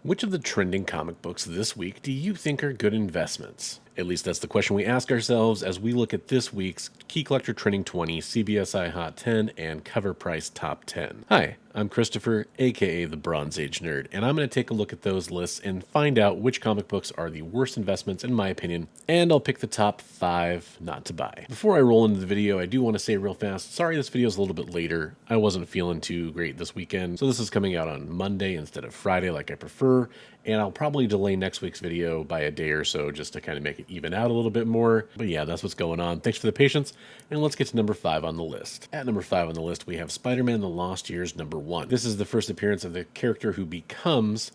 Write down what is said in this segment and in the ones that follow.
Which of the trending comic books this week do you think are good investments? At least that's the question we ask ourselves as we look at this week's Key Collector Trending 20, CBSI Hot 10, and COVRPRICE Top 10. Hi, I'm Christopher, aka the Bronze Age Nerd, and I'm going to take a look at those lists and find out which comic books are the worst investments in my opinion, and I'll pick the top 5 not to buy. Before I roll into the video, I do want to say real fast, sorry this video is a little bit later. I wasn't feeling too great this weekend, so this is coming out on Monday instead of Friday like I prefer, and I'll probably delay next week's video by a day or so just to kind of make it even out a little bit more. But yeah, that's what's going on. Thanks for the patience, and let's get to number 5 on the list. At number 5 on the list, we have Spider-Man The Lost Years number 1. This is the first appearance of the character who becomes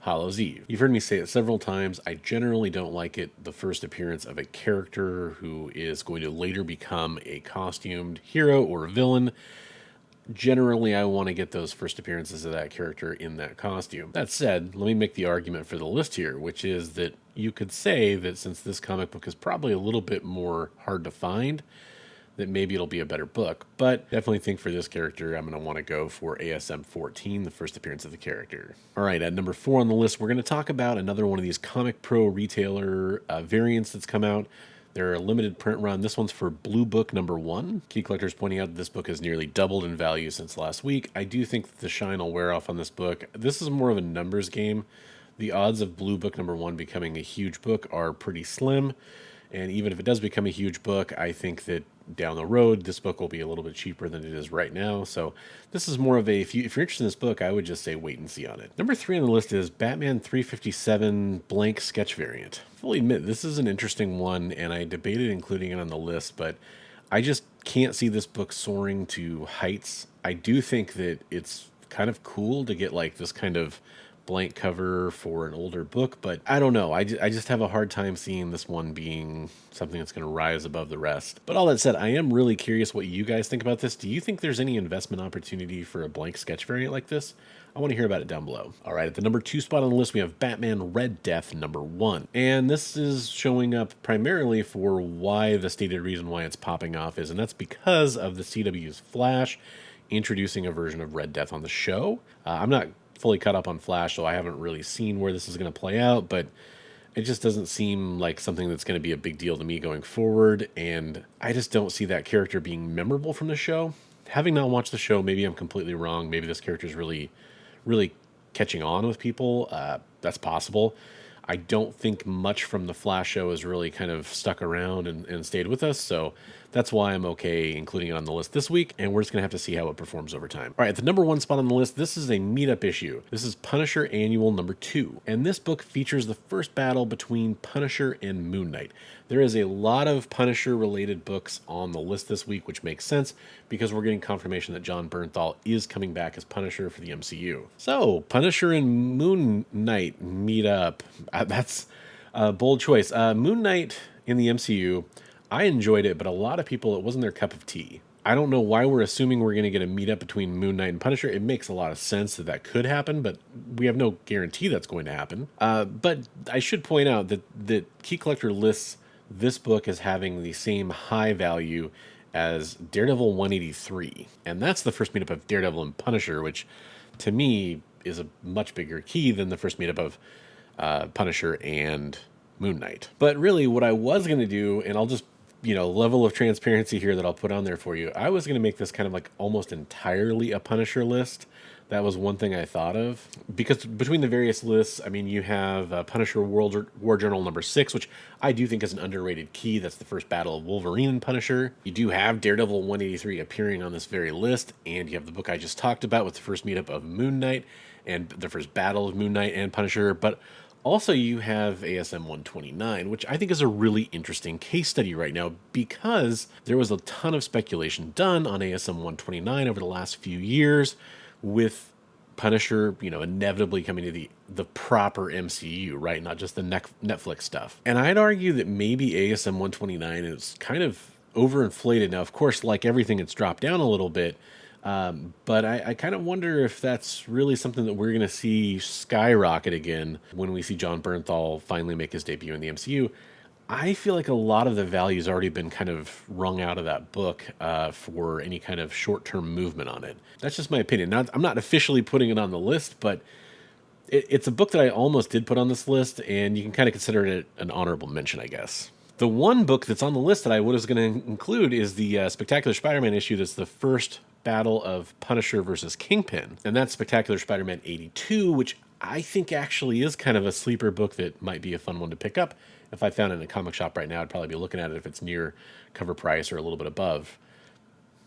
Hallows Eve. You've heard me say it several times. I generally don't like it, the first appearance of a character who is going to later become a costumed hero or a villain. Generally, I want to get those first appearances of that character in that costume. That said, let me make the argument for the list here, which is that you could say that since this comic book is probably a little bit more hard to find, that maybe it'll be a better book. But definitely think for this character, I'm going to want to go for ASM 14, the first appearance of the character. All right, at number 4 on the list, we're going to talk about another one of these Comic Pro retailer variants that's come out. They're a limited print run. This one's for Blue Book number 1. Key Collector's pointing out that this book has nearly doubled in value since last week. I do think that the shine will wear off on this book. This is more of a numbers game. The odds of Blue Book number 1 becoming a huge book are pretty slim. And even if it does become a huge book, I think that down the road, this book will be a little bit cheaper than it is right now. So this is more of a, if you're interested in this book, I would just say wait and see on it. Number 3 on the list is Batman 357 blank sketch variant. Fully admit, this is an interesting one, and I debated including it on the list, but I just can't see this book soaring to heights. I do think that it's kind of cool to get like this kind of blank cover for an older book, but I don't know. I just have a hard time seeing this one being something that's going to rise above the rest. But all that said, I am really curious what you guys think about this. Do you think there's any investment opportunity for a blank sketch variant like this? I want to hear about it down below. All right, at the number 2 spot on the list, we have Batman Red Death number 1. And this is showing up primarily for why the stated reason why it's popping off is, and that's because of the CW's Flash introducing a version of Red Death on the show. I'm not fully caught up on Flash, so I haven't really seen where this is going to play out, but it just doesn't seem like something that's going to be a big deal to me going forward, and I just don't see that character being memorable from the show. Having not watched the show, maybe I'm completely wrong. Maybe this character is really catching on with people. That's possible. I don't think much from the Flash show has really kind of stuck around and stayed with us, so that's why I'm okay including it on the list this week, and we're just going to have to see how it performs over time. All right, at the number 1 spot on the list, this is a meetup issue. This is Punisher Annual number 2, and this book features the first battle between Punisher and Moon Knight. There is a lot of Punisher-related books on the list this week, which makes sense because we're getting confirmation that Jon Bernthal is coming back as Punisher for the MCU. So, Punisher and Moon Knight meet up. That's a bold choice. Moon Knight in the MCU, I enjoyed it, but a lot of people, it wasn't their cup of tea. I don't know why we're assuming we're going to get a meetup between Moon Knight and Punisher. It makes a lot of sense that that could happen, but we have no guarantee that's going to happen. But I should point out that Key Collector lists this book as having the same high value as Daredevil 183. And that's the first meetup of Daredevil and Punisher, which to me is a much bigger key than the first meetup of Punisher and Moon Knight. But really what I was going to do, and I'll just, level of transparency here that I'll put on there for you, I was going to make this kind of like almost entirely a Punisher list. That was one thing I thought of. Because between the various lists, I mean, you have Punisher War Journal number 6, which I do think is an underrated key. That's the first battle of Wolverine and Punisher. You do have Daredevil 183 appearing on this very list, and you have the book I just talked about with the first meetup of Moon Knight and the first battle of Moon Knight and Punisher, but also you have ASM 129, which I think is a really interesting case study right now because there was a ton of speculation done on ASM 129 over the last few years with Punisher, inevitably coming to the proper MCU, right? Not just the Netflix stuff. And I'd argue that maybe ASM 129 is kind of overinflated. Now, of course, like everything, it's dropped down a little bit. But I kind of wonder if that's really something that we're going to see skyrocket again when we see Jon Bernthal finally make his debut in the MCU. I feel like a lot of the value's already been kind of wrung out of that book for any kind of short-term movement on it. That's just my opinion. I'm not officially putting it on the list, but It's a book that I almost did put on this list, and you can kind of consider it an honorable mention, I guess. The one book that's on the list that I was going to include is the Spectacular Spider-Man issue that's the first battle of Punisher versus Kingpin. And that's Spectacular Spider-Man 82, which I think actually is kind of a sleeper book that might be a fun one to pick up. If I found it in a comic shop right now, I'd probably be looking at it if it's near cover price or a little bit above.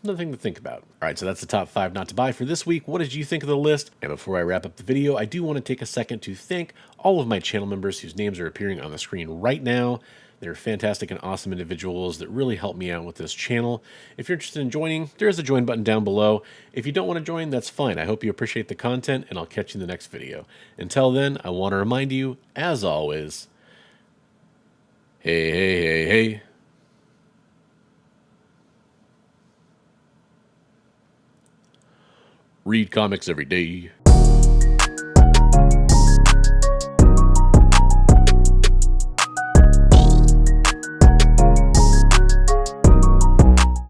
Another thing to think about. All right, so that's the top 5 not to buy for this week. What did you think of the list? And before I wrap up the video, I do want to take a second to thank all of my channel members whose names are appearing on the screen right now. They're fantastic and awesome individuals that really help me out with this channel. If you're interested in joining, there is a join button down below. If you don't want to join, that's fine. I hope you appreciate the content, and I'll catch you in the next video. Until then, I want to remind you, as always, hey, hey, hey, hey. Read comics every day.